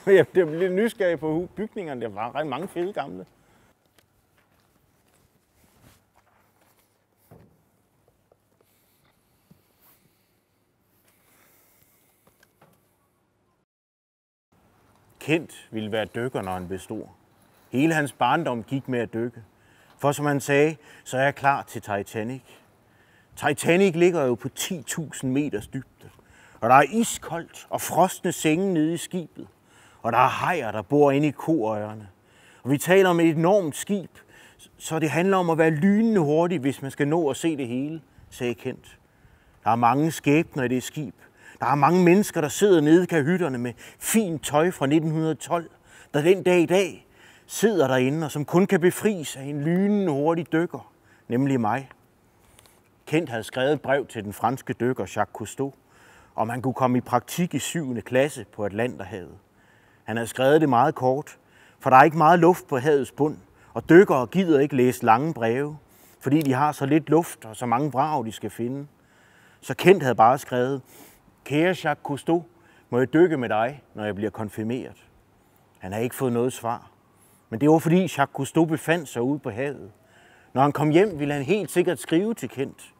Jeg blev lidt nysgerrig på bygningerne. Der var ret mange fede gamle. Kent ville være dykker, når han blev stor. Hele hans barndom gik med at dykke. For som han sagde, så er jeg klar til Titanic. Titanic ligger jo på 10.000 meters dybde. Og der er iskoldt og frosne senge nede i skibet. Og der er hajer, der bor inde i koøjerne. Og vi taler om et enormt skib, så det handler om at være lynende hurtig, hvis man skal nå at se det hele, sagde Kent. Der er mange skæbner i det skib. Der er mange mennesker, der sidder nede i kahytterne med fint tøj fra 1912, der den dag i dag sidder derinde, og som kun kan befries af en lynende hurtig dykker, nemlig mig. Kent havde skrevet et brev til den franske dykker Jacques Cousteau, om han kunne komme i praktik i 7. klasse på Atlanterhavet. Han havde skrevet det meget kort, for der er ikke meget luft på havets bund, og dykkere gider ikke læse lange breve, fordi de har så lidt luft og så mange vrag, de skal finde. Så Kent havde bare skrevet: Kære Jacques Cousteau, må jeg dykke med dig, når jeg bliver konfirmeret? Han havde ikke fået noget svar. Men det var fordi Jacques Cousteau befandt sig ude på havet. Når han kom hjem, ville han helt sikkert skrive til Kent.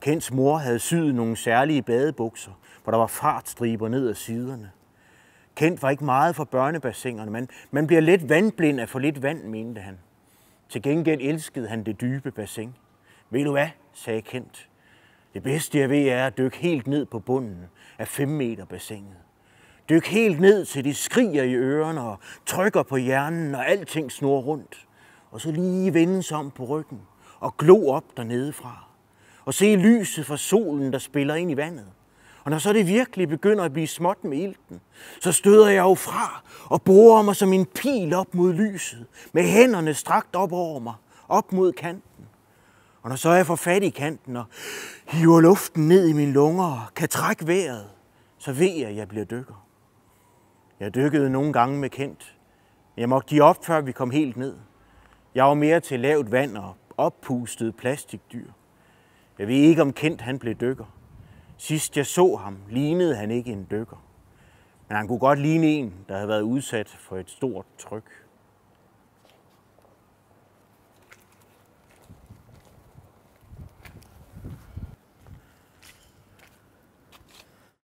Kents mor havde syet nogle særlige badebukser, hvor der var fartstriber ned ad siderne. Kent var ikke meget for børnebassinerne, men man bliver let vandblind af for lidt vand, mente han. Til gengæld elskede han det dybe bassin. Ved du hvad, sagde Kent. Det bedste jeg ved er at dykke helt ned på bunden af 5 meter bassinet. Dyk helt ned til det skriger i ørerne og trykker på hjernen, og alting snurrer rundt. Og så lige vende sig om på ryggen og glo op dernede fra. Og se lyset fra solen, der spiller ind i vandet. Og når så det virkelig begynder at blive småt med ilten, så støder jeg jo fra og borer mig som en pil op mod lyset, med hænderne strakt op over mig, op mod kanten. Og når så jeg får fat i kanten og hiver luften ned i mine lunger og kan trække vejret, så ved jeg, at jeg bliver dykker. Jeg dykkede nogle gange med Kent. Jeg måtte give op, før vi kom helt ned. Jeg var mere til lavt vand og oppustede plastikdyr. Jeg ved ikke, om Kent han blev dykker. Sidst jeg så ham, lignede han ikke en dykker. Men han kunne godt ligne en, der havde været udsat for et stort tryk.